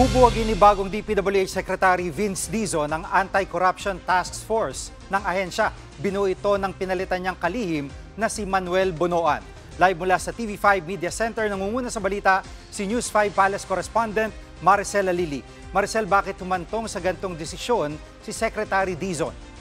Bubuwagin ni bagong DPWH Secretary Vince Dizon ang Anti-Corruption Task Force ng ahensya. Binuo ito ng pinalitan niyang kalihim na si Manuel Bonoan. Live mula sa TV5 Media Center, nangunguna sa balita si News 5 Palace Correspondent Maricel Alili. Maricel, bakit humantong sa gantong desisyon si Secretary Dizon?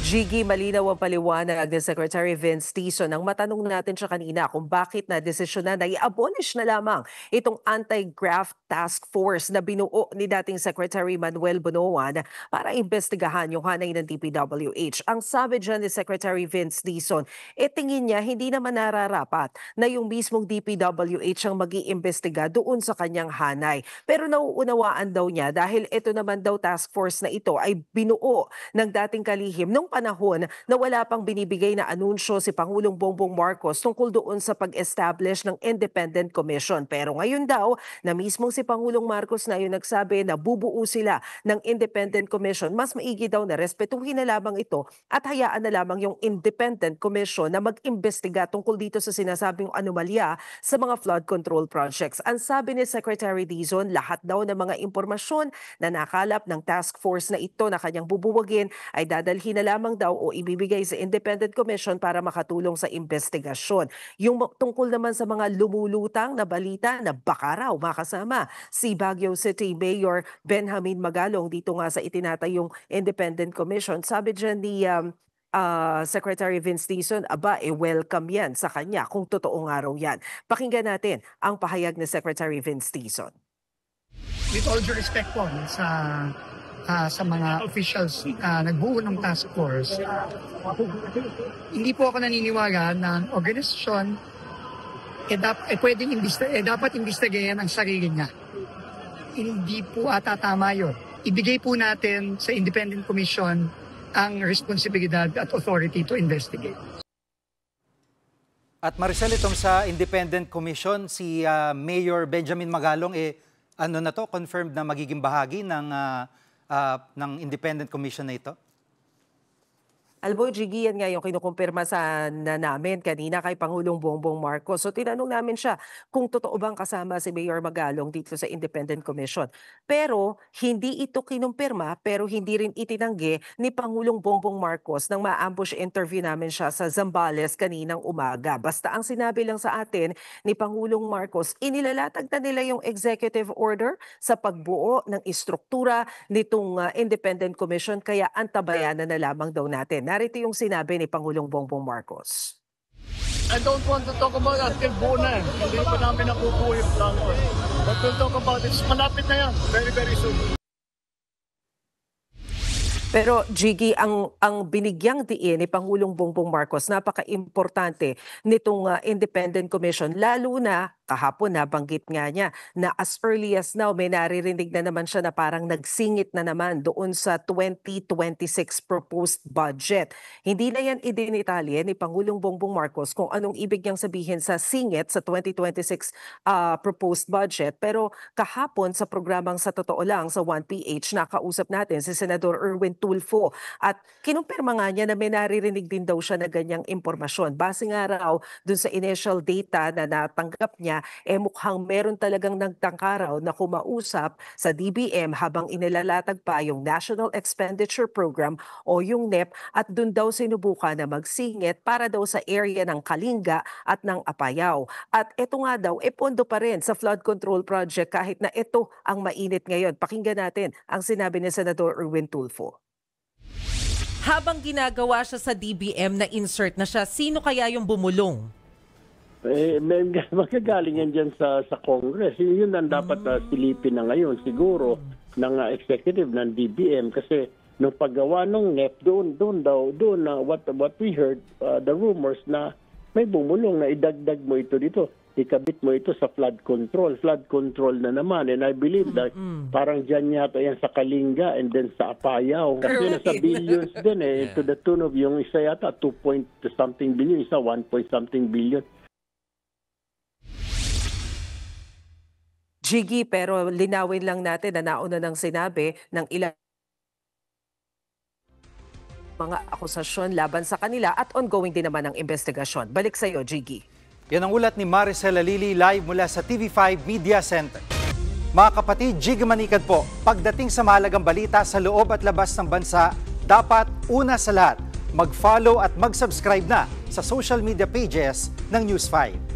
Gigi, malinaw ang paliwanag ni Secretary Vince Dizon nang matanong natin siya kanina kung bakit na desisyon na i-abolish na lamang itong Anti-Graft Task Force na binuo ni dating Secretary Manuel Bonoan para imbestigahan yung hanay ng DPWH. Ang sabi dyan ni Secretary Vince Dizon, tingin niya hindi naman nararapat na yung mismong DPWH ang mag-iimbestiga doon sa kanyang hanay. Pero nauunawaan daw niya dahil ito naman daw task force na ito ay binuo ng dating kalihim nung panahon na wala pang binibigay na anunsyo si Pangulong Bongbong Marcos tungkol doon sa pag-establish ng Independent Commission. Pero ngayon daw, na mismong si Pangulong Marcos na yung nagsabi na bubuo sila ng Independent Commission, mas maigi daw na respetuhin na lamang ito at hayaan na lamang yung Independent Commission na mag-imbestiga tungkol dito sa sinasabing anomalya sa mga flood control projects. Ang sabi ni Secretary Dizon, lahat daw ng mga impormasyon na nakalap ng task force na ito na kanyang bubuwagin ay dadalhin na lamang daw o ibibigay sa Independent Commission para makatulong sa investigasyon. Yung tungkol naman sa mga lumulutang na balita na baka raw makasama si Baguio City Mayor Benjamin Magalong dito nga sa itinatayong Independent Commission. Sabi dyan ni Secretary Vince Dizon, welcome yan sa kanya kung totoong araw yan. Pakinggan natin ang pahayag ni Secretary Vince Dizon. With all due respect po sa mga officials nagbuo ng task force, hindi po ako naniniwala na ang organisasyon dapat imbestigahan ang sarili niya. Hindi po ata tama yun. Ibigay po natin sa Independent Commission ang responsibilidad at authority to investigate. At Maricel, itong sa Independent Commission, si Mayor Benjamin Magalong, confirmed na magiging bahagi ng Independent Commission na ito? Alboy, Gigi, yan nga yung kinukumpirma na namin kanina kay Pangulong Bongbong Marcos. So tinanong namin siya kung totoo bang kasama si Mayor Magalong dito sa Independent Commission. Pero hindi ito kinumpirma, pero hindi rin itinanggi ni Pangulong Bongbong Marcos nang ma-ambush interview namin siya sa Zambales kaninang umaga. Basta ang sinabi lang sa atin ni Pangulong Marcos, inilalatag na nila yung executive order sa pagbuo ng istruktura nitong Independent Commission, kaya antabayanan na lamang daw natin. Narito yung sinabi ni Pangulong Bongbong Marcos. I don't want to talk about it until buo na. Hindi pa namin nakukuha yung plan ko. But we'll talk about it. Malapit na yan. Very, very soon. Pero Gigi, ang binigyang diin ni Pangulong Bongbong Marcos, napaka-importante nitong Independent Commission, lalo na kahapon nabanggit nga niya na as early as now may naririnig na naman siya na parang nagsingit na naman doon sa 2026 proposed budget. Hindi na yan idinitalye ni Pangulong Bongbong Marcos kung anong ibig niyang sabihin sa singit sa 2026 proposed budget. Pero kahapon sa programang Sa Totoo Lang sa 1PH, nakausap natin si Senador Erwin Tulfo at kinumpirma nga niya na may naririnig din daw siya na ganyang impormasyon. Base nga raw dun sa initial data na natanggap niya, mukhang meron talagang nagtangkaraw na kumausap sa DBM habang inilalatag pa yung National Expenditure Program o yung NEP, at dun daw sinubukan na magsingit para daw sa area ng Kalinga at ng Apayao. At ito nga daw, pondo pa rin sa flood control project kahit na ito ang mainit ngayon. Pakinggan natin ang sinabi ni Senador Erwin Tulfo. Habang ginagawa siya sa DBM na insert na siya, sino kaya yung bumulong? Magagaling yan dyan sa Congress. Yun ang dapat silipin na ngayon siguro ng executive ng DBM, kasi nung paggawa ng NEP, doon what we heard, the rumors na may bumulong na idagdag mo ito dito, ikabit mo ito sa flood control na naman, and I believe that parang dyan yata yan sa Kalinga and then sa Apayao, kasi nasa billions din to the tune of yung isa yata 2-something billion, isa 1-something billion. Gigi, pero linawin lang natin na nauna nang sinabi ng ilang mga akusasyon laban sa kanila at ongoing din naman ang investigasyon. Balik sa iyo, Gigi. Yan ang ulat ni Maricel Alili live mula sa TV5 Media Center. Mga kapatid, Jig Manikad po, pagdating sa mahalagang balita sa loob at labas ng bansa, dapat una sa lahat, mag-follow at mag-subscribe na sa social media pages ng News 5.